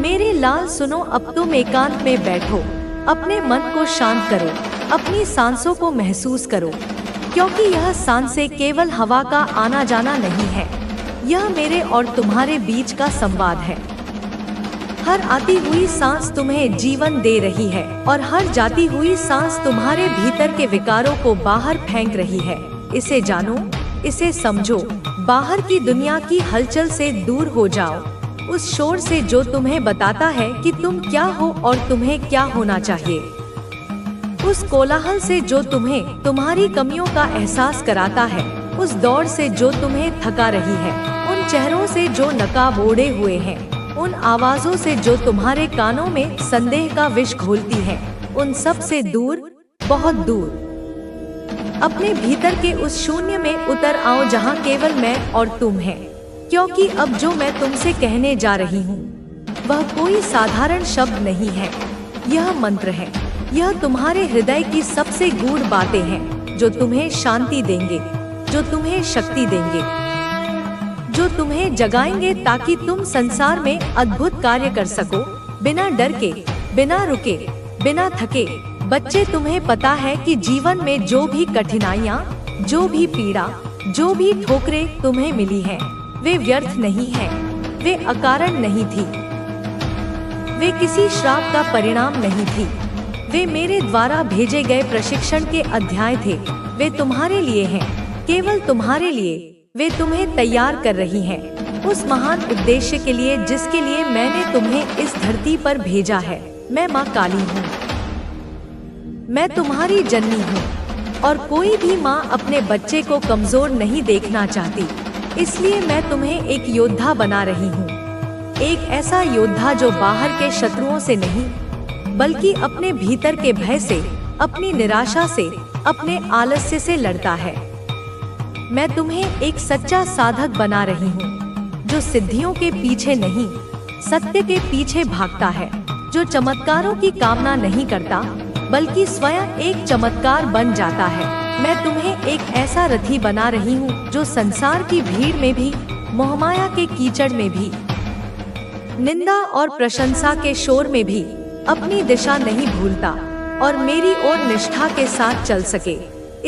मेरे लाल सुनो, अब तुम एकांत में बैठो, अपने मन को शांत करो, अपनी सांसों को महसूस करो, क्योंकि यह सांसें केवल हवा का आना जाना नहीं है, यह मेरे और तुम्हारे बीच का संवाद है। हर आती हुई सांस तुम्हें जीवन दे रही है और हर जाती हुई सांस तुम्हारे भीतर के विकारों को बाहर फेंक रही है। इसे जानो, इसे समझो, बाहर की दुनिया की हलचल से दूर हो जाओ, उस शोर से जो तुम्हें बताता है कि तुम क्या हो और तुम्हें क्या होना चाहिए, उस कोलाहल से जो तुम्हें तुम्हारी कमियों का एहसास कराता है, उस दौड़ से जो तुम्हें थका रही है, उन चेहरों से जो नकाब ओढ़े हुए हैं, उन आवाजों से जो तुम्हारे कानों में संदेह का विष घोलती है, उन सब से दूर, बहुत दूर अपने भीतर के उस शून्य में उतर आओ जहाँ केवल मैं और तुम हैं। क्योंकि अब जो मैं तुमसे कहने जा रही हूँ वह कोई साधारण शब्द नहीं है, यह मंत्र है। यह तुम्हारे हृदय की सबसे गूढ़ बातें हैं जो तुम्हें शांति देंगे, जो तुम्हें शक्ति देंगे, जो तुम्हें जगाएंगे ताकि तुम संसार में अद्भुत कार्य कर सको, बिना डर के, बिना रुके, बिना थके। बच्चे, तुम्हें पता है कि जीवन में जो भी कठिनाइयाँ, जो भी पीड़ा, जो भी ठोकरें तुम्हें मिली हैं, वे व्यर्थ नहीं हैं, वे अकारण नहीं थी, वे किसी श्राप का परिणाम नहीं थी, वे मेरे द्वारा भेजे गए प्रशिक्षण के अध्याय थे। वे तुम्हारे लिए हैं, केवल तुम्हारे लिए। वे तुम्हें तैयार कर रही हैं उस महान उद्देश्य के लिए जिसके लिए मैंने तुम्हें इस धरती पर भेजा है। मैं माँ काली हूँ, मैं तुम्हारी जननी हूँ और कोई भी माँ अपने बच्चे को कमजोर नहीं देखना चाहती। इसलिए मैं तुम्हें एक योद्धा बना रही हूँ, एक ऐसा योद्धा जो बाहर के शत्रुओं से नहीं बल्कि अपने भीतर के भय से, अपनी निराशा से, अपने आलस्य से लड़ता है। मैं तुम्हें एक सच्चा साधक बना रही हूँ जो सिद्धियों के पीछे नहीं, सत्य के पीछे भागता है, जो चमत्कारों की कामना नहीं करता बल्कि स्वयं एक चमत्कार बन जाता है। मैं तुम्हें एक ऐसा रथी बना रही हूँ जो संसार की भीड़ में भी, मोहमाया के कीचड़ में भी, निंदा और प्रशंसा के शोर में भी अपनी दिशा नहीं भूलता और मेरी ओर निष्ठा के साथ चल सके।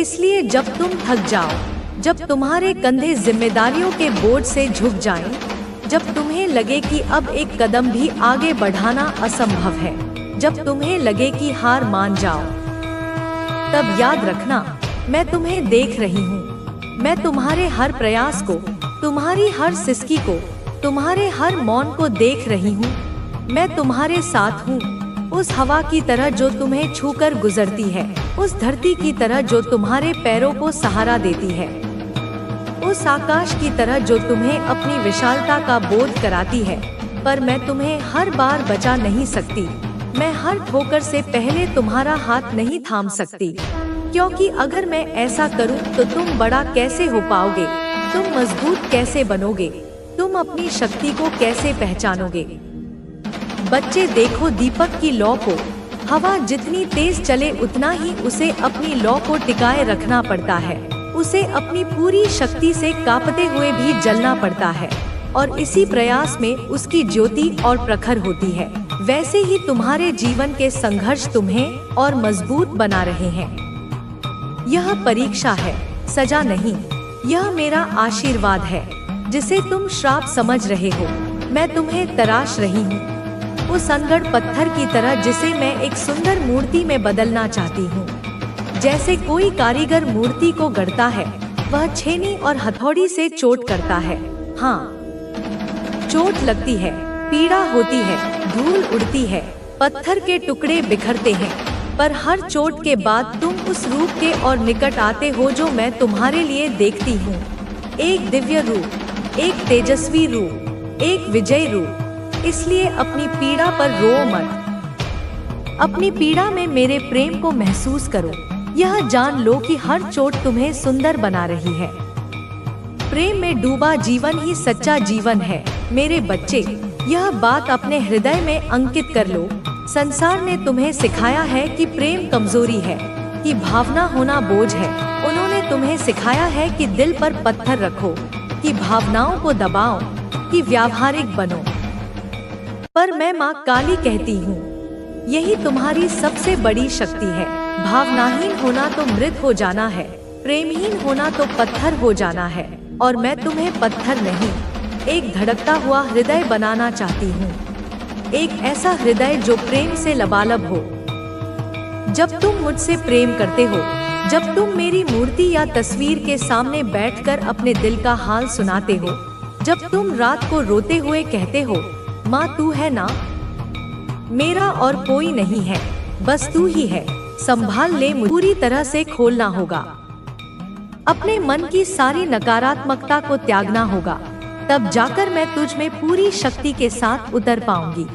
इसलिए जब तुम थक जाओ, जब तुम्हारे कंधे जिम्मेदारियों के बोझ से झुक जाएं, जब तुम्हें लगे कि अब एक कदम भी आगे बढ़ाना असंभव है, जब तुम्हें लगे कि हार मान जाओ, तब याद रखना, मैं तुम्हें देख रही हूँ। मैं तुम्हारे हर प्रयास को, तुम्हारी हर सिसकी को, तुम्हारे हर मौन को देख रही हूँ। मैं तुम्हारे साथ हूँ, उस हवा की तरह जो तुम्हें छूकर गुजरती है, उस धरती की तरह जो तुम्हारे पैरों को सहारा देती है, उस आकाश की तरह जो तुम्हें अपनी विशालता का बोध कराती है। पर मैं तुम्हें हर बार बचा नहीं सकती, मैं हर ठोकर से पहले तुम्हारा हाथ नहीं थाम सकती, क्योंकि अगर मैं ऐसा करूं तो तुम बड़ा कैसे हो पाओगे, तुम मजबूत कैसे बनोगे, तुम अपनी शक्ति को कैसे पहचानोगे। बच्चे, देखो दीपक की लौ को, हवा जितनी तेज चले उतना ही उसे अपनी लौ को टिकाए रखना पड़ता है, उसे अपनी पूरी शक्ति से कांपते हुए भी जलना पड़ता है और इसी प्रयास में उसकी ज्योति और प्रखर होती है। वैसे ही तुम्हारे जीवन के संघर्ष तुम्हें और मजबूत बना रहे हैं। यह परीक्षा है, सजा नहीं, यह मेरा आशीर्वाद है जिसे तुम श्राप समझ रहे हो। मैं तुम्हें तराश रही हूँ, उस अनगढ़ पत्थर की तरह जिसे मैं एक सुंदर मूर्ति में बदलना चाहती हूँ। जैसे कोई कारीगर मूर्ति को गढ़ता है, वह छेनी और हथौड़ी से चोट करता है। हाँ, चोट लगती है, पीड़ा होती है, धूल उड़ती है, पत्थर के टुकड़े बिखरते हैं, पर हर चोट के बाद तुम उस रूप के और निकट आते हो जो मैं तुम्हारे लिए देखती हूँ। एक दिव्य रूप, एक तेजस्वी रूप, एक विजयी रूप। इसलिए अपनी पीड़ा पर रो मत, अपनी पीड़ा में मेरे प्रेम को महसूस करो। यह जान लो कि हर चोट तुम्हें सुंदर बना रही है। प्रेम में डूबा जीवन ही सच्चा जीवन है। मेरे बच्चे, यह बात अपने हृदय में अंकित कर लो। संसार ने तुम्हें सिखाया है कि प्रेम कमजोरी है, कि भावना होना बोझ है। उन्होंने तुम्हें सिखाया है कि दिल पर पत्थर रखो, कि भावनाओं को दबाओ, कि व्यावहारिक बनो। पर मैं माँ काली कहती हूँ, यही तुम्हारी सबसे बड़ी शक्ति है। भावनाहीन होना तो मृत हो जाना है, प्रेमहीन होना तो पत्थर हो जाना है, और मैं तुम्हें पत्थर नहीं, एक धड़कता हुआ हृदय बनाना चाहती हूँ। एक ऐसा हृदय जो प्रेम से लबालब हो। जब तुम मुझसे प्रेम करते हो, जब तुम मेरी मूर्ति या तस्वीर के सामने बैठकर अपने दिल का हाल सुनाते हो, जब तुम रात को रोते हुए कहते हो, माँ तू है ना, मेरा और कोई नहीं है, बस तू ही है, संभाल ले, मुझे पूरी तरह से खोलना होगा। अपने मन की सारी नकारात्मकता को त्यागना होगा, तब जाकर मैं तुझ में पूरी शक्ति के साथ उतर पाऊंगी।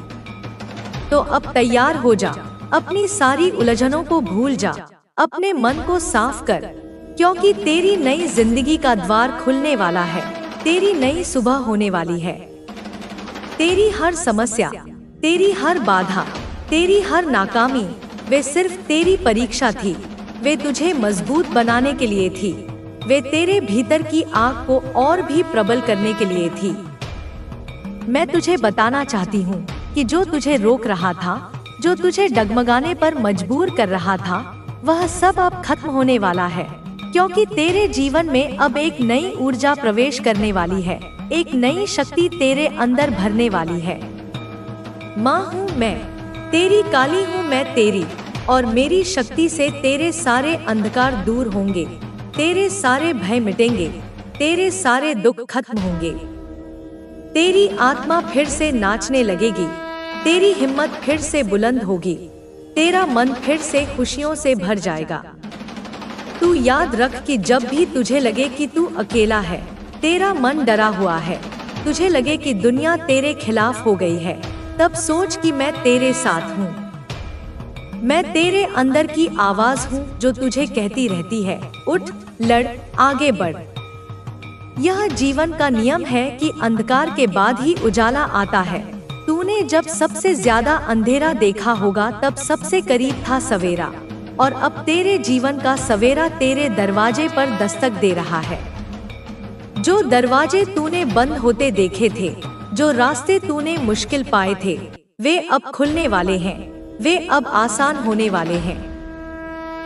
तो अब तैयार हो जा, अपनी सारी उलझनों को भूल जा, अपने मन को साफ कर, क्योंकि तेरी नई जिंदगी का द्वार खुलने वाला है, तेरी नई सुबह होने वाली है। तेरी हर समस्या, तेरी हर बाधा, तेरी हर नाकामी, वे सिर्फ तेरी परीक्षा थी। वे तुझे मजबूत बनाने के लिए थी। वे तेरे भीतर की आग को और भी प्रबल करने के लिए थी। मैं तुझे बताना चाहती हूँ कि जो तुझे रोक रहा था, जो तुझे डगमगाने पर मजबूर कर रहा था, वह सब अब खत्म होने वाला है, क्योंकि तेरे जीवन में अब एक नई ऊर्जा प्रवेश करने वाली है, एक नई शक्ति तेरे अंदर भरने वाली है। माँ हूँ मैं, तेरी काली हूँ मैं तेरी, और मेरी शक्ति से तेरे सारे अंधकार दूर होंगे, तेरे सारे भय मिटेंगे, तेरे सारे दुख खत्म होंगे। तेरी आत्मा फिर से नाचने लगेगी, तेरी हिम्मत फिर से बुलंद होगी, तेरा मन फिर से खुशियों से भर जाएगा। तू याद रख कि जब भी तुझे लगे कि तू अकेला है, तेरा मन डरा हुआ है, तुझे लगे कि दुनिया तेरे खिलाफ हो गई है, तब सोच कि मैं तेरे साथ हूँ। मैं तेरे अंदर की आवाज हूँ जो तुझे कहती रहती है, उठ, लड़, आगे बढ़। यह जीवन का नियम है कि अंधकार के बाद ही उजाला आता है। तूने जब सबसे ज्यादा अंधेरा देखा होगा तब सबसे करीब था सवेरा, और अब तेरे जीवन का सवेरा तेरे दरवाजे पर दस्तक दे रहा है। जो दरवाजे तूने बंद होते देखे थे, जो रास्ते तूने मुश्किल पाए थे, वे अब खुलने वाले हैं, वे अब आसान होने वाले हैं।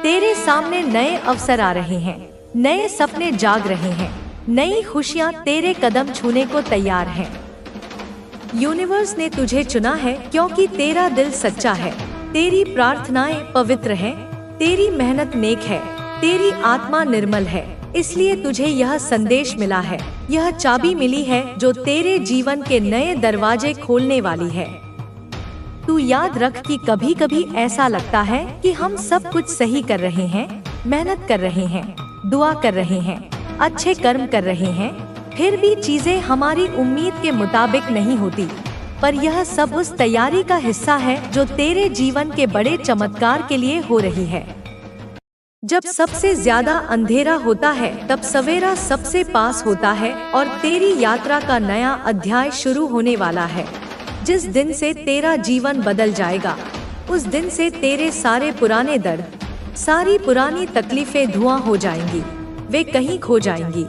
तेरे सामने नए अवसर आ रहे हैं, नए सपने जाग रहे हैं, नई खुशियां तेरे कदम छूने को तैयार हैं। यूनिवर्स ने तुझे चुना है क्योंकि तेरा दिल सच्चा है, तेरी प्रार्थनाएं पवित्र हैं, तेरी मेहनत नेक है, तेरी आत्मा निर्मल है, इसलिए तुझे यह संदेश मिला है, यह चाबी मिली है जो तेरे जीवन के नए दरवाजे खोलने वाली है। तू याद रख कि कभी कभी ऐसा लगता है कि हम सब कुछ सही कर रहे हैं, मेहनत कर रहे हैं, दुआ कर रहे हैं, अच्छे कर्म कर रहे हैं, फिर भी चीजें हमारी उम्मीद के मुताबिक नहीं होती। पर यह सब उस तैयारी का हिस्सा है जो तेरे जीवन के बड़े चमत्कार के लिए हो रही है। जब सबसे ज्यादा अंधेरा होता है तब सवेरा सबसे पास होता है, और तेरी यात्रा का नया अध्याय शुरू होने वाला है। जिस दिन से तेरा जीवन बदल जाएगा, उस दिन से तेरे सारे पुराने दर्द, सारी पुरानी तकलीफें धुआं हो जाएंगी, वे कहीं खो जाएंगी।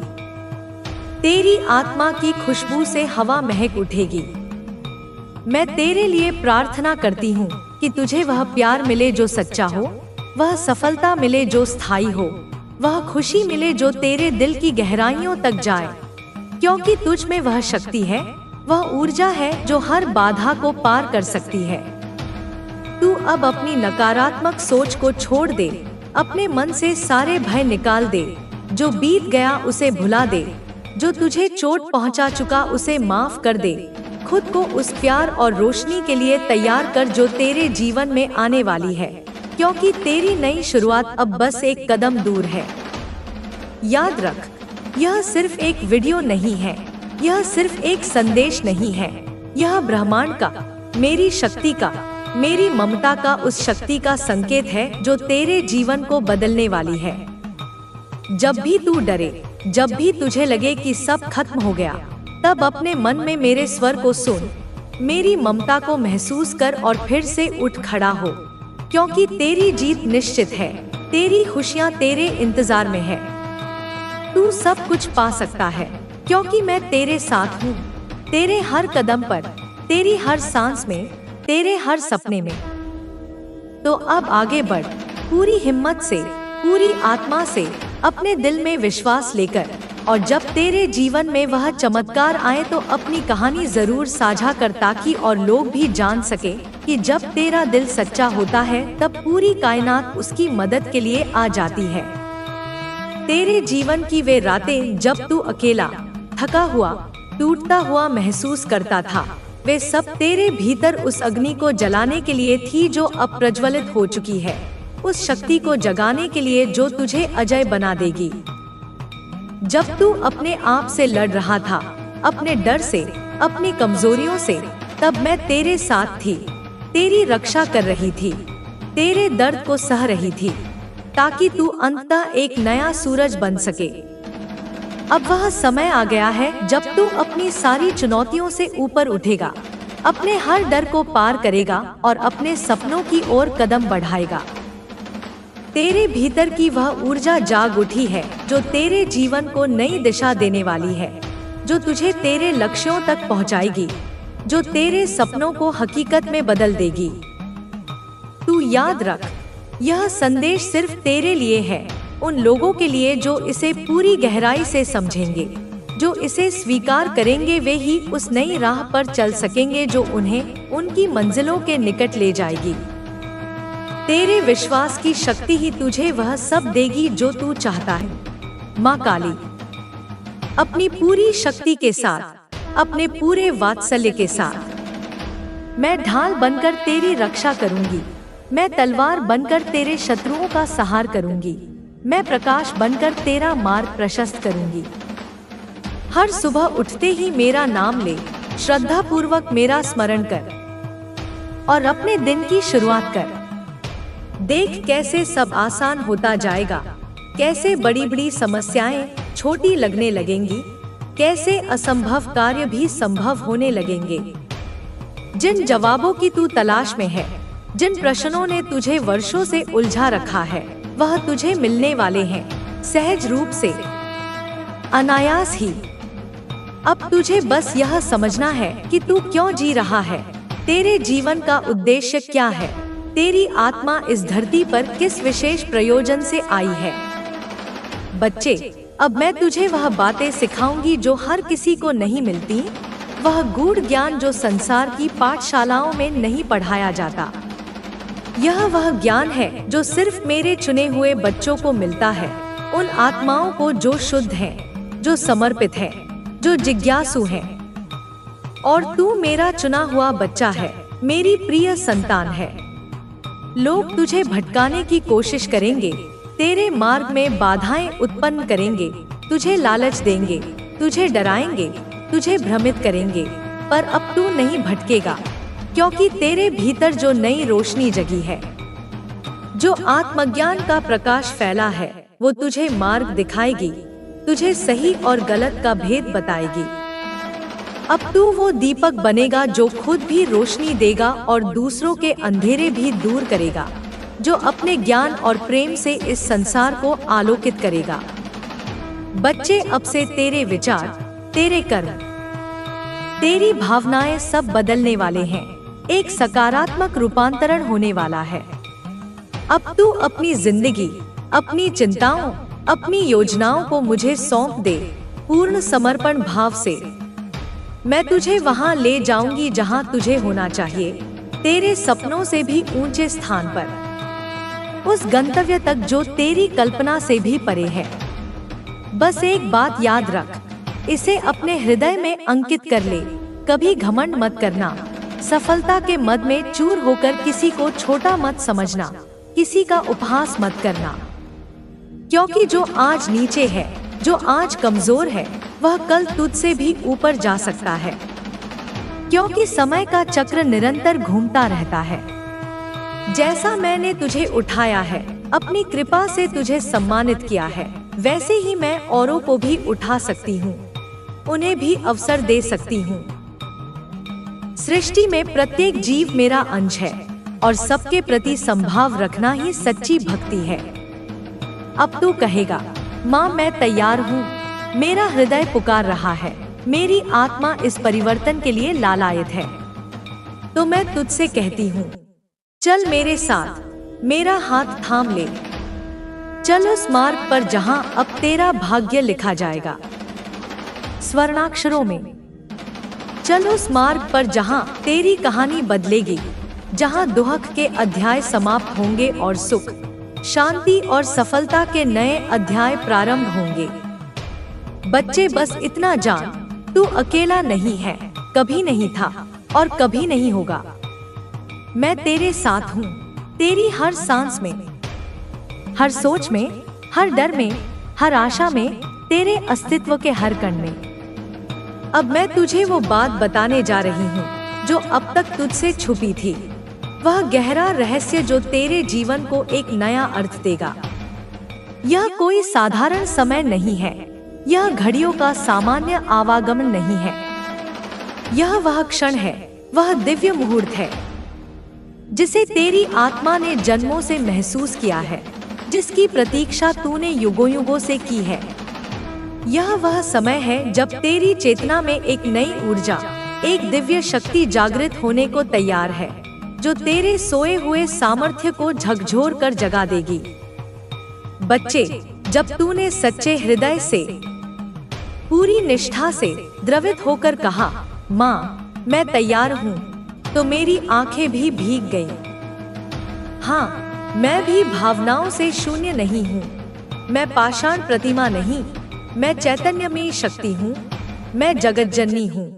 तेरी आत्मा की खुशबू से हवा महक उठेगी। मैं तेरे लिए प्रार्थना करती हूँ कि तुझे वह प्यार मिले जो सच्चा हो, वह सफलता मिले जो स्थायी हो, वह खुशी मिले जो तेरे दिल की गहराइयों तक जाए, क्योंकि तुझ में वह शक्ति है, वह ऊर्जा है जो हर बाधा को पार कर सकती है। तू अब अपनी नकारात्मक सोच को छोड़ दे, अपने मन से सारे भय निकाल दे, जो बीत गया उसे भुला दे, जो तुझे चोट पहुंचा चुका उसे माफ कर दे। खुद को उस प्यार और रोशनी के लिए तैयार कर जो तेरे जीवन में आने वाली है, क्योंकि तेरी नई शुरुआत अब बस एक कदम दूर है। याद रख, यह सिर्फ एक वीडियो नहीं है, यह सिर्फ एक संदेश नहीं है, यह ब्रह्मांड का, मेरी शक्ति का, मेरी ममता का, उस शक्ति का संकेत है जो तेरे जीवन को बदलने वाली है। जब भी तू डरे, जब भी तुझे लगे कि सब खत्म हो गया, तब अपने मन में मेरे स्वर को सुन, मेरी ममता को महसूस कर और फिर से उठ खड़ा हो, क्योंकि तेरी जीत निश्चित है, तेरी खुशियाँ तेरे इंतजार में है। तू सब कुछ पा सकता है, क्योंकि मैं तेरे साथ हूँ, तेरे हर कदम पर, तेरी हर सांस में, तेरे हर सपने में। तो अब आगे बढ़, पूरी हिम्मत से, पूरी आत्मा से, अपने दिल में विश्वास लेकर। और जब तेरे जीवन में वह चमत्कार आए तो अपनी कहानी जरूर साझा कर, ताकि और लोग भी जान सके कि जब तेरा दिल सच्चा होता है तब पूरी कायनात उसकी मदद के लिए आ जाती है। तेरे जीवन की वे रातें जब तू अकेला, थका हुआ, टूटता हुआ महसूस करता था, वे सब तेरे भीतर उस अग्नि को जलाने के लिए थी जो अब प्रज्वलित हो चुकी है, उस शक्ति को जगाने के लिए जो तुझे अजय बना देगी। जब तू अपने आप से लड़ रहा था, अपने डर से, अपनी कमजोरियों से, तब मैं तेरे साथ थी, तेरी रक्षा कर रही थी, तेरे दर्द को सह रही थी, ताकि तू अंततः एक नया सूरज बन सके। अब वह समय आ गया है जब तू अपनी सारी चुनौतियों से ऊपर उठेगा, अपने हर डर को पार करेगा और अपने सपनों की ओर कदम बढ़ाएगा। तेरे भीतर की वह ऊर्जा जाग उठी है जो तेरे जीवन को नई दिशा देने वाली है, जो तुझे तेरे लक्ष्यों तक पहुंचाएगी, जो तेरे सपनों को हकीकत में बदल देगी। तू याद रख, यह संदेश सिर्फ तेरे लिए है, उन लोगों के लिए जो इसे पूरी गहराई से समझेंगे, जो इसे स्वीकार करेंगे, वे ही उस नई राह पर चल सकेंगे जो उन्हें उनकी मंजिलों के निकट ले जाएगी। तेरे विश्वास की शक्ति ही तुझे वह सब देगी जो तू चाहता है। माँ काली, अपनी पूरी शक्ति के साथ, अपने पूरे वात्सल्य के साथ, मैं ढाल बनकर तेरी रक्षा करूंगी, मैं तलवार बनकर तेरे शत्रुओं का संहार करूंगी, मैं प्रकाश बनकर तेरा मार्ग प्रशस्त करूंगी। हर सुबह उठते ही मेरा नाम ले, श्रद्धा पूर्वक मेरा स्मरण कर और अपने दिन की शुरुआत कर। देख कैसे सब आसान होता जाएगा, कैसे बड़ी बड़ी समस्याएं छोटी लगने लगेंगी, कैसे असंभव कार्य भी संभव होने लगेंगे। जिन जवाबों की तू तलाश में है, जिन प्रश्नों ने तुझे वर्षों से उलझा रखा है, वह तुझे मिलने वाले हैं, सहज रूप से, अनायास ही। अब तुझे बस यह समझना है कि तू क्यों जी रहा है, तेरे जीवन का उद्देश्य क्या है, तेरी आत्मा इस धरती पर किस विशेष प्रयोजन से आई है। बच्चे, अब मैं तुझे वह बातें सिखाऊंगी जो हर किसी को नहीं मिलती, वह गूढ़ ज्ञान जो संसार की पाठशालाओं में नहीं पढ़ाया जाता। यह वह ज्ञान है जो सिर्फ मेरे चुने हुए बच्चों को मिलता है, उन आत्माओं को जो शुद्ध हैं, जो समर्पित हैं, जो जिज्ञासु हैं। और तू मेरा चुना हुआ बच्चा है, मेरी प्रिय संतान है। लोग तुझे भटकाने की कोशिश करेंगे, तेरे मार्ग में बाधाएं उत्पन्न करेंगे, तुझे लालच देंगे, तुझे डराएंगे, तुझे भ्रमित करेंगे, पर अब तू नहीं भटकेगा, क्योंकि तेरे भीतर जो नई रोशनी जगी है, जो आत्मज्ञान का प्रकाश फैला है, वो तुझे मार्ग दिखाएगी, तुझे सही और गलत का भेद बताएगी। अब तू वो दीपक बनेगा जो खुद भी रोशनी देगा और दूसरों के अंधेरे भी दूर करेगा, जो अपने ज्ञान और प्रेम से इस संसार को आलोकित करेगा। बच्चे, अब से तेरे विचार, तेरे कर्म, तेरी भावनाएं सब बदलने वाले हैं, एक सकारात्मक रूपांतरण होने वाला है। अब तू अपनी जिंदगी, अपनी चिंताओं, अपनी योजनाओं को मुझे सौंप दे, पूर्ण समर्पण भाव से। मैं तुझे वहां ले जाऊंगी जहां तुझे होना चाहिए, तेरे सपनों से भी ऊंचे स्थान पर, उस गंतव्य तक जो तेरी कल्पना से भी परे है। बस एक बात याद रख, इसे अपने हृदय में अंकित कर ले, कभी घमंड मत करना, सफलता के मद में चूर होकर किसी को छोटा मत समझना, किसी का उपहास मत करना, क्योंकि जो आज नीचे है, जो आज कमजोर है, वह कल तुझसे भी ऊपर जा सकता है, क्योंकि समय का चक्र निरंतर घूमता रहता है। जैसा मैंने तुझे उठाया है, अपनी कृपा से तुझे सम्मानित किया है, वैसे ही मैं औरों को भी उठा सकती हूँ, उन्हें भी अवसर दे सकती हूँ। सृष्टि में प्रत्येक जीव मेरा अंश है और सबके प्रति संभाव रखना ही सच्ची भक्ति है। अब तू कहेगा, माँ मैं तैयार हूँ, मेरा हृदय पुकार रहा है, मेरी आत्मा इस परिवर्तन के लिए लालायित है, तो मैं तुझसे कहती हूँ, चल मेरे साथ, मेरा हाथ थाम ले। चल उस मार्ग पर जहां अब तेरा भाग्य लिखा जाएगा स्वर्णाक्षरों में। चल उस मार्ग पर जहां तेरी कहानी बदलेगी, जहां दुख के अध्याय समाप्त होंगे और सुख, शांति और सफलता के नए अध्याय प्रारंभ होंगे। बच्चे, बस इतना जान, तू अकेला नहीं है, कभी नहीं था और कभी नहीं होगा। मैं तेरे साथ हूँ, तेरी हर सांस में, हर सोच में, हर डर में, हर आशा में, तेरे अस्तित्व के हर कण में। अब मैं तुझे वो बात बताने जा रही हूँ जो अब तक तुझसे छुपी थी, वह गहरा रहस्य जो तेरे जीवन को एक नया अर्थ देगा। यह कोई साधारण समय नहीं है, यह घड़ियों का सामान्य आवागमन नहीं है। यह वह क्षण है, वह दिव्य मुहूर्त है जिसे तेरी आत्मा ने जन्मों से महसूस किया है, जिसकी प्रतीक्षा तूने युगों युगों से की है। यह वह समय है जब तेरी चेतना में एक नई ऊर्जा, एक दिव्य शक्ति जागृत होने को तैयार है, जो तेरे सोए हुए सामर्थ्य को झकझोर कर जगा देगी। बच्चे, जब तूने सच्चे हृदय से, पूरी निष्ठा से द्रवित होकर कहा, माँ मैं तैयार हूँ, तो मेरी आंखें भी भीग गईं। हाँ, मैं भी भावनाओं से शून्य नहीं हूँ, मैं पाषाण प्रतिमा नहीं, मैं चैतन्यमयी शक्ति हूँ, मैं जगत जननी हूँ।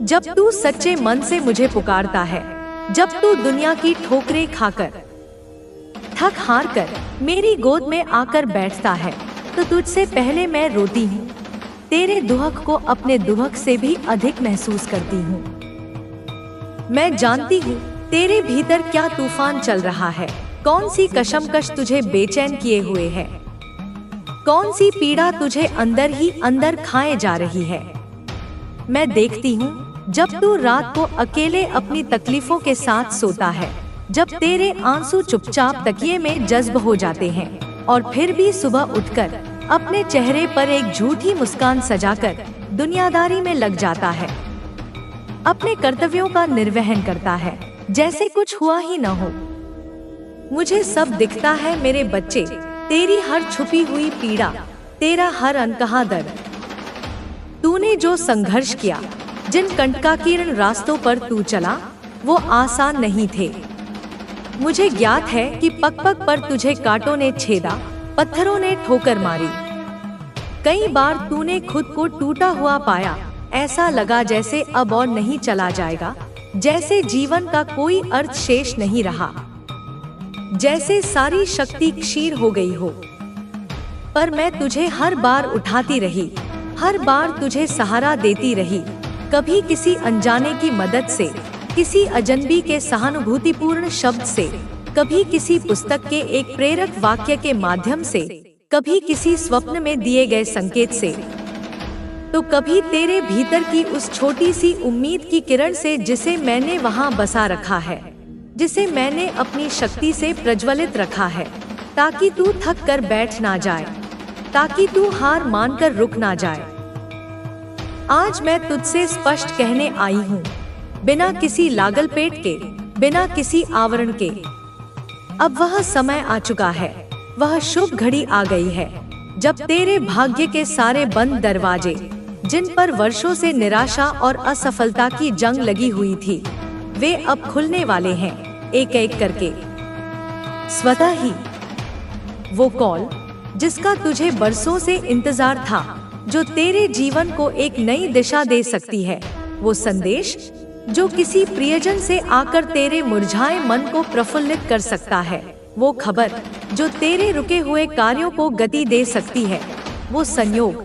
जब तू सच्चे मन से मुझे पुकारता है, जब तू दुनिया की ठोकरें खाकर, थक हार कर मेरी गोद में आकर बैठता है, तो तुझसे पहले मैं रोती हूँ, तेरे दुख को अपने दुख से भी अधिक महसूस करती हूँ। मैं जानती हूँ तेरे भीतर क्या तूफान चल रहा है, कौन सी कशमकश तुझे बेचैन किए हुए है, कौन सी पीड़ा तुझे अंदर ही अंदर खाए जा रही है। मैं देखती हूँ जब तू रात को अकेले अपनी तकलीफों के साथ सोता है, जब तेरे आंसू चुपचाप तकिए में जज्ब हो जाते हैं और फिर भी सुबह उठकर अपने चेहरे पर एक झूठी मुस्कान सजाकर दुनियादारी में लग जाता है, अपने कर्तव्यों का निर्वहन करता है जैसे कुछ हुआ ही न हो। मुझे सब दिखता है मेरे बच्चे, तेरी हर छुपी हुई पीड़ा, तेरा हर अनकहा दर्द। तूने जो संघर्ष किया, जिन कंटकाकीर्ण रास्तों पर तू चला, वो आसान नहीं थे। मुझे ज्ञात है कि पग पग पर तुझे कांटों ने छेदा, पत्थरों ने ठोकर मारी। कई बार तूने खुद को टूटा हुआ पाया, ऐसा लगा जैसे अब और नहीं चला जाएगा, जैसे जीवन का कोई अर्थ शेष नहीं रहा, जैसे सारी शक्ति क्षीण हो गई हो। पर मैं तुझे हर बार उठाती रही, हर बार तुझे सहारा देती रही, कभी किसी अनजाने की मदद से, किसी अजनबी के सहानुभूतिपूर्ण शब्द से, कभी किसी पुस्तक के एक प्रेरक वाक्य के माध्यम से, कभी किसी स्वप्न में दिए गए संकेत से, तो कभी तेरे भीतर की उस छोटी सी उम्मीद की किरण से जिसे मैंने वहां बसा रखा है, जिसे मैंने अपनी शक्ति से प्रज्वलित रखा है, ताकि तू थक कर बैठ ना जाए, ताकि तू हार मानकर रुक ना जाए। आज मैं तुझसे स्पष्ट कहने आई हूँ, बिना किसी लागल पेट के, बिना किसी आवरण के, अब वह समय आ चुका है, वह शुभ घड़ी आ गई है, जब तेरे भाग्य के सारे बंद दरवाजे, जिन पर वर्षों से निराशा और असफलता की जंग लगी हुई थी, वे अब खुलने वाले हैं, एक एक करके, स्वतः ही। वो कॉल जिसका तुझे बरसों से इंतजार था, जो तेरे जीवन को एक नई दिशा दे सकती है, वो संदेश जो किसी प्रियजन से आकर तेरे मुरझाए मन को प्रफुल्लित कर सकता है, वो खबर जो तेरे रुके हुए कार्यों को गति दे सकती है, वो संयोग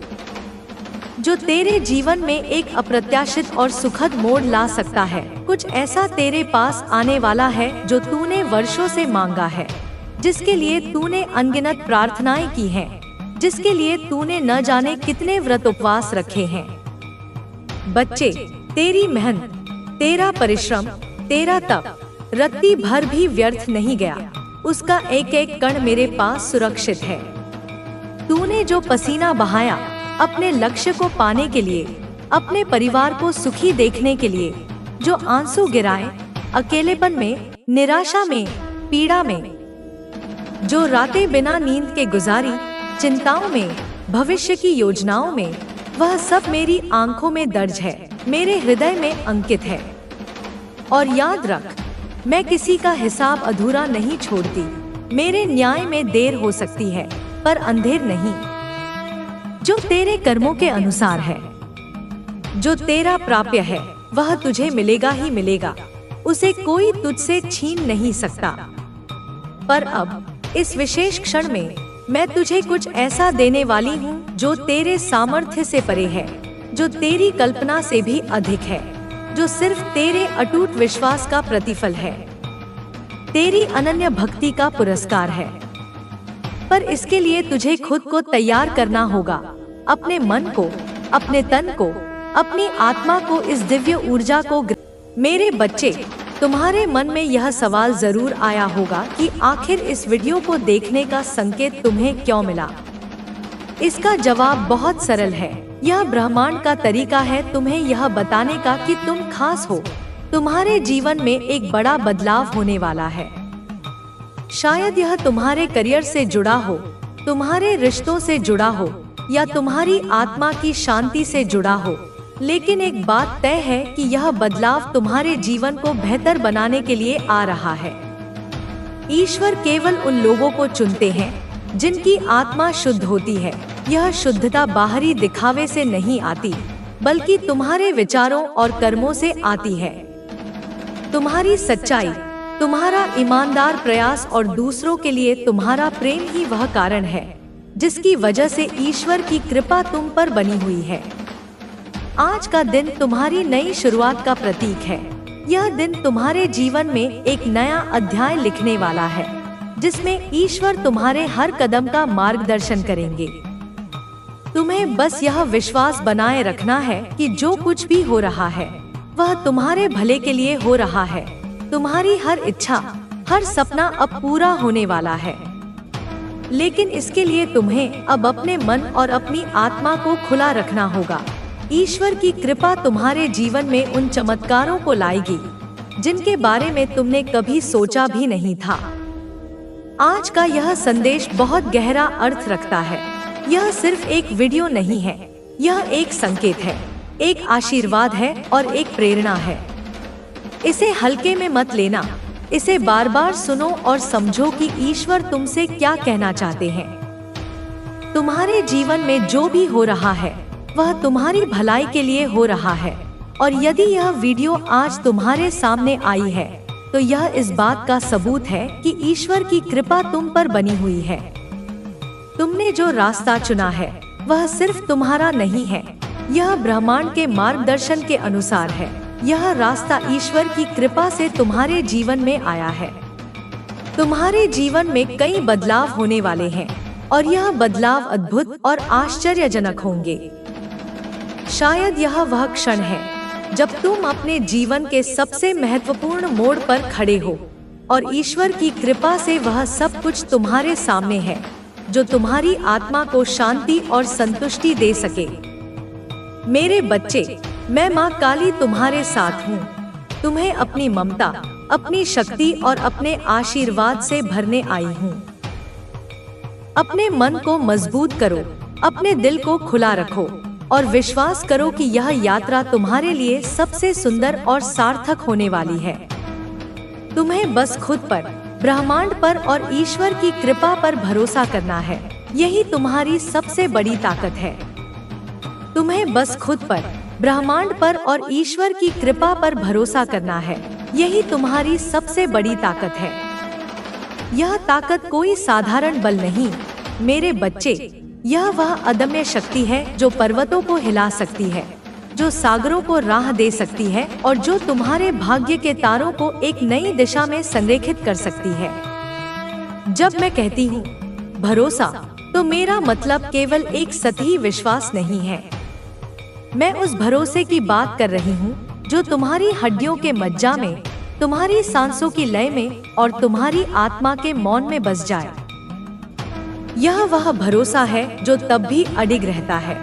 जो तेरे जीवन में एक अप्रत्याशित और सुखद मोड़ ला सकता है। कुछ ऐसा तेरे पास आने वाला है जो तूने वर्षों से मांगा है, जिसके लिए तूने अनगिनत प्रार्थनाएं की हैं, जिसके लिए तूने न जाने कितने व्रत उपवास रखे हैं। बच्चे, तेरी मेहनत, तेरा परिश्रम, तेरा तप रत्ती भर भी व्यर्थ नहीं गया, उसका एक एक कण मेरे पास सुरक्षित है। तूने जो पसीना बहाया अपने लक्ष्य को पाने के लिए, अपने परिवार को सुखी देखने के लिए, जो आंसू गिराए अकेलेपन में, निराशा में, पीड़ा में, जो रातें बिना नींद के गुजारी, चिंताओं में, भविष्य की योजनाओं में, वह सब मेरी आंखों में दर्ज है, मेरे हृदय में अंकित है। और याद रख, मैं किसी का हिसाब अधूरा नहीं छोड़ती। मेरे न्याय में देर हो सकती है, पर अंधेर नहीं। जो तेरे कर्मों के अनुसार है, जो तेरा प्राप्य है, वह तुझे मिलेगा ही मिलेगा। उसे कोई तुझसे छीन नहीं सकता। पर अब इस विशेष क्षण में मैं तुझे कुछ ऐसा देने वाली हूँ जो तेरे सामर्थ्य से परे है, जो तेरी कल्पना से भी अधिक है, जो सिर्फ तेरे अटूट विश्वास का प्रतिफल है, तेरी अनन्य भक्ति का पुरस्कार है। पर इसके लिए तुझे खुद को तैयार करना होगा, अपने मन को, अपने तन को, अपनी आत्मा को, इस दिव्य ऊर्जा को। मेरे बच्चे, तुम्हारे मन में यह सवाल जरूर आया होगा कि आखिर इस वीडियो को देखने का संकेत तुम्हें क्यों मिला। इसका जवाब बहुत सरल है। यह ब्रह्मांड का तरीका है तुम्हें यह बताने का कि तुम खास हो। तुम्हारे जीवन में एक बड़ा बदलाव होने वाला है। शायद यह तुम्हारे करियर से जुड़ा हो, तुम्हारे रिश्तों से जुड़ा हो, या तुम्हारी आत्मा की शांति से जुड़ा हो। लेकिन एक बात तय है कि यह बदलाव तुम्हारे जीवन को बेहतर बनाने के लिए आ रहा है। ईश्वर केवल उन लोगों को चुनते हैं जिनकी आत्मा शुद्ध होती है। यह शुद्धता बाहरी दिखावे से नहीं आती, बल्कि तुम्हारे विचारों और कर्मों से आती है। तुम्हारी सच्चाई, तुम्हारा ईमानदार प्रयास और दूसरों के लिए तुम्हारा प्रेम ही वह कारण है जिसकी वजह से ईश्वर की कृपा तुम पर बनी हुई है। आज का दिन तुम्हारी नई शुरुआत का प्रतीक है। यह दिन तुम्हारे जीवन में एक नया अध्याय लिखने वाला है, जिसमें ईश्वर तुम्हारे हर कदम का मार्गदर्शन करेंगे। तुम्हें बस यह विश्वास बनाए रखना है कि जो कुछ भी हो रहा है वह तुम्हारे भले के लिए हो रहा है। तुम्हारी हर इच्छा, हर सपना अब पूरा होने वाला है। लेकिन इसके लिए तुम्हें अब अपने मन और अपनी आत्मा को खुला रखना होगा। ईश्वर की कृपा तुम्हारे जीवन में उन चमत्कारों को लाएगी जिनके बारे में तुमने कभी सोचा भी नहीं था। आज का यह संदेश बहुत गहरा अर्थ रखता है। यह सिर्फ एक वीडियो नहीं है, यह एक संकेत है, एक आशीर्वाद है और एक प्रेरणा है। इसे हल्के में मत लेना। इसे बार बार सुनो और समझो कि ईश्वर तुमसे क्या कहना चाहते हैं। तुम्हारे जीवन में जो भी हो रहा है वह तुम्हारी भलाई के लिए हो रहा है। और यदि यह वीडियो आज तुम्हारे सामने आई है तो यह इस बात का सबूत है कि ईश्वर की कृपा तुम पर बनी हुई है। तुमने जो रास्ता चुना है वह सिर्फ तुम्हारा नहीं है, यह ब्रह्मांड के मार्गदर्शन के अनुसार है। यह रास्ता ईश्वर की कृपा से तुम्हारे जीवन में आया है। तुम्हारे जीवन में कई बदलाव होने वाले हैं और यह बदलाव अद्भुत और आश्चर्यजनक होंगे। शायद यह वह क्षण है जब तुम अपने जीवन के सबसे महत्वपूर्ण मोड़ पर खड़े हो और ईश्वर की कृपा से वह सब कुछ तुम्हारे सामने है जो तुम्हारी आत्मा को शांति और संतुष्टि दे सके। मेरे बच्चे, मैं माँ काली तुम्हारे साथ हूँ। तुम्हें अपनी ममता, अपनी शक्ति और अपने आशीर्वाद से भरने आई हूँ। अपने मन को मजबूत करो, अपने दिल को खुला रखो और विश्वास करो कि यह यात्रा तुम्हारे लिए सबसे सुंदर और सार्थक होने वाली है। तुम्हें बस खुद पर, ब्रह्मांड पर और ईश्वर की कृपा पर भरोसा करना है। यही तुम्हारी सबसे बड़ी ताकत है। तुम्हें बस खुद पर, ब्रह्मांड पर और ईश्वर की कृपा पर भरोसा करना है। यही तुम्हारी सबसे बड़ी ताकत है। यह ताकत कोई साधारण बल नहीं मेरे बच्चे, यह वह अदम्य शक्ति है जो पर्वतों को हिला सकती है, जो सागरों को राह दे सकती है और जो तुम्हारे भाग्य के तारों को एक नई दिशा में संरेखित कर सकती है। जब मैं कहती हूँ भरोसा, तो मेरा मतलब केवल एक सतही विश्वास नहीं है। मैं उस भरोसे की बात कर रही हूँ जो तुम्हारी हड्डियों के मज्जा में, तुम्हारी सांसों की लय में और तुम्हारी आत्मा के मौन में बस जाए। यह वह भरोसा है जो तब भी अडिग रहता है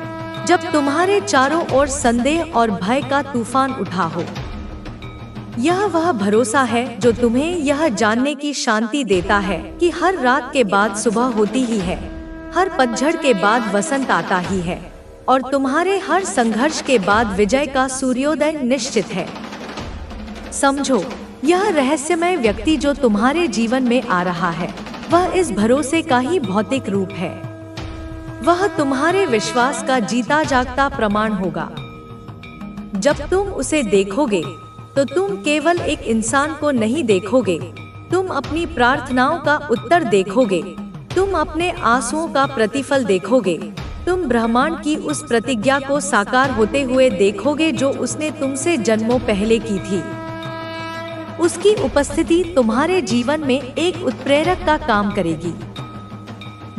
जब तुम्हारे चारों ओर संदेह और भय का तूफान उठा हो। यह वह भरोसा है जो तुम्हें यह जानने की शांति देता है कि हर रात के बाद सुबह होती ही है, हर पतझड़ के बाद वसंत आता ही है और तुम्हारे हर संघर्ष के बाद विजय का सूर्योदय निश्चित है। समझो, यह रहस्यमय व्यक्ति जो तुम्हारे जीवन में आ रहा है वह इस भरोसे का ही भौतिक रूप है। वह तुम्हारे विश्वास का जीता जागता प्रमाण होगा। जब तुम उसे देखोगे तो तुम केवल एक इंसान को नहीं देखोगे, तुम अपनी प्रार्थनाओं का उत्तर देखोगे, तुम अपने आंसुओं का प्रतिफल देखोगे, तुम ब्रह्मांड की उस प्रतिज्ञा को साकार होते हुए देखोगे जो उसने तुमसे जन्मों पहले की थी। उसकी उपस्थिति तुम्हारे जीवन में एक उत्प्रेरक का काम करेगी।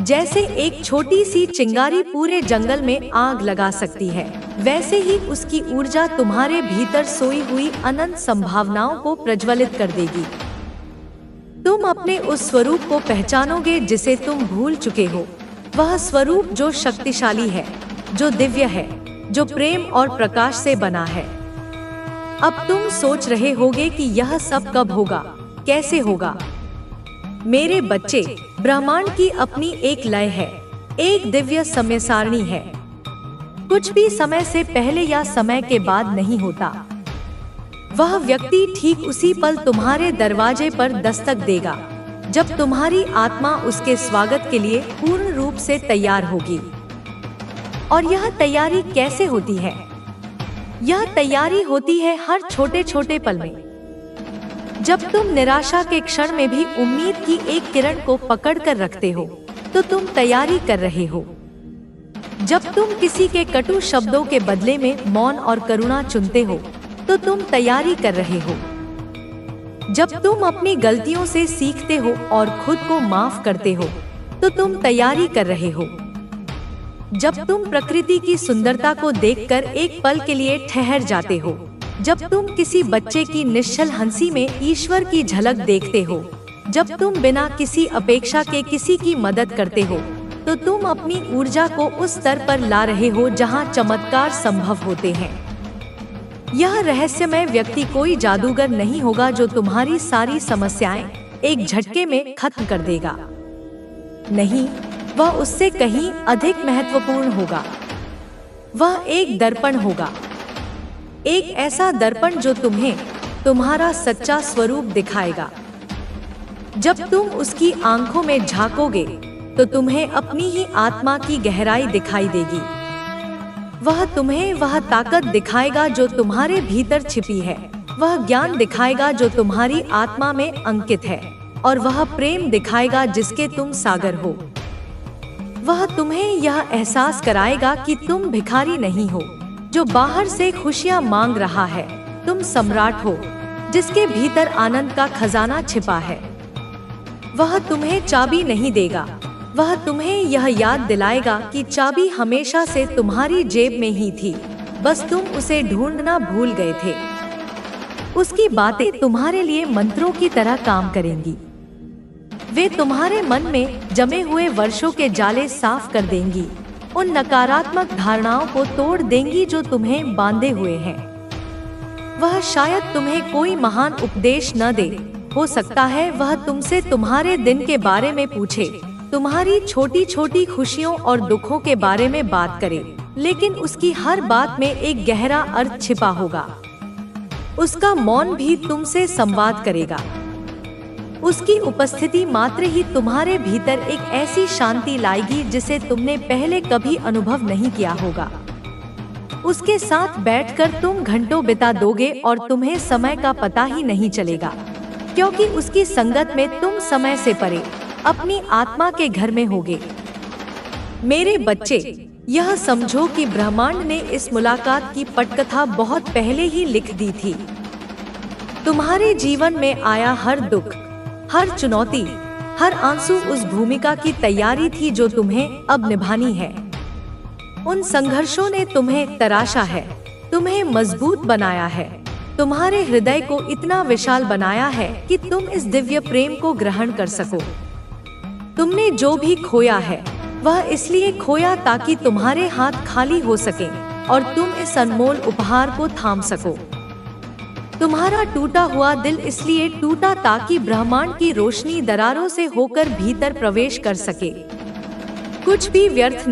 जैसे एक छोटी सी चिंगारी पूरे जंगल में आग लगा सकती है, वैसे ही उसकी ऊर्जा तुम्हारे भीतर सोई हुई अनंत संभावनाओं को प्रज्वलित कर देगी। तुम अपने उस स्वरूप को पहचानोगे जिसे तुम भूल चुके हो, वह स्वरूप जो शक्तिशाली है, जो दिव्य है, जो प्रेम और प्रकाश से बना है। अब तुम सोच रहे होगे कि यह सब कब होगा, कैसे होगा? मेरे बच्चे, ब्रह्मांड की अपनी एक लय है, एक दिव्य समय सारणी है। कुछ भी समय से पहले या समय के बाद नहीं होता। वह व्यक्ति ठीक उसी पल तुम्हारे दरवाजे पर दस्तक देगा जब तुम्हारी आत्मा उसके स्वागत के लिए पूर्ण रूप से तैयार होगी। और यह तैयारी कैसे होती है? यह तैयारी होती है हर छोटे छोटे पल में। जब तुम निराशा के क्षण में भी उम्मीद की एक किरण को पकड़ कर रखते हो तो तुम तैयारी कर रहे हो। जब तुम किसी के कटु शब्दों के बदले में मौन और करुणा चुनते हो तो तुम तैयारी कर रहे हो। जब तुम अपनी गलतियों से सीखते हो और खुद को माफ करते हो तो तुम तैयारी कर रहे हो। जब तुम प्रकृति की सुंदरता को देखकर एक पल के लिए ठहर जाते हो, जब तुम किसी बच्चे की निश्चल हंसी में ईश्वर की झलक देखते हो, जब तुम बिना किसी अपेक्षा के किसी की मदद करते हो तो तुम अपनी ऊर्जा को उस स्तर पर ला रहे हो जहां चमत्कार संभव होते हैं। यह रहस्यमय व्यक्ति कोई जादूगर नहीं होगा जो तुम्हारी सारी समस्याएं एक झटके में खत्म कर देगा। नहीं, वह उससे कहीं अधिक महत्वपूर्ण होगा। वह एक दर्पण होगा, एक ऐसा दर्पण जो तुम्हें तुम्हारा सच्चा स्वरूप दिखाएगा। जब तुम उसकी आंखों में झांकोगे तो तुम्हें अपनी ही आत्मा की गहराई दिखाई देगी। वह तुम्हें वह ताकत दिखाएगा जो तुम्हारे भीतर छिपी है, वह ज्ञान दिखाएगा जो तुम्हारी आत्मा में अंकित है और वह प्रेम दिखाएगा जिसके तुम सागर हो। वह तुम्हें यह एहसास कराएगा कि तुम भिखारी नहीं हो जो बाहर से खुशियां मांग रहा है, तुम सम्राट हो जिसके भीतर आनंद का खजाना छिपा है। वह तुम्हें चाबी नहीं देगा, वह तुम्हें यह याद दिलाएगा कि चाबी हमेशा से तुम्हारी जेब में ही थी, बस तुम उसे ढूंढना भूल गए थे। उसकी बातें तुम्हारे लिए मंत्रों की तरह काम करेंगी। वे तुम्हारे मन में जमे हुए वर्षों के जाले साफ कर देंगी, उन नकारात्मक धारणाओं को तोड़ देंगी जो तुम्हें बांधे हुए हैं। वह शायद तुम्हें कोई महान उपदेश न दे, हो सकता है वह तुमसे तुम्हारे दिन के बारे में पूछे, तुम्हारी छोटी छोटी खुशियों और दुखों के बारे में बात करे, लेकिन उसकी हर बात में एक गहरा अर्थ छिपा होगा। उसका मौन भी तुमसे संवाद करेगा। उसकी उपस्थिति मात्र ही तुम्हारे भीतर एक ऐसी शांति लाएगी जिसे तुमने पहले कभी अनुभव नहीं किया होगा। उसके साथ बैठकर तुम घंटों बिता दोगे और तुम्हें समय का पता ही नहीं चलेगा, क्योंकि उसकी संगत में तुम समय से परे अपनी आत्मा के घर में होगे। मेरे बच्चे, यह समझो कि ब्रह्मांड ने इस मुलाकात की पटकथा बहुत पहले ही लिख दी थी। तुम्हारे जीवन में आया हर दुख, हर चुनौती, हर आंसू उस भूमिका की तैयारी थी जो तुम्हें अब निभानी है। उन संघर्षों ने तुम्हें तराशा है, तुम्हें मजबूत बनाया है, तुम्हारे हृदय को इतना विशाल बनाया है कि तुम इस दिव्य प्रेम को ग्रहण कर सको। तुमने जो भी खोया है वह इसलिए खोया ताकि तुम्हारे हाथ खाली हो सके और तुम इस अनमोल उपहार को थाम सको। तुम्हारा टूटा हुआ दिल इसलिए टूटा ताकि ब्रह्मांड की रोशनी दरारों से होकर भीतर प्रवेश कर सके। कुछ भी व्यर्थ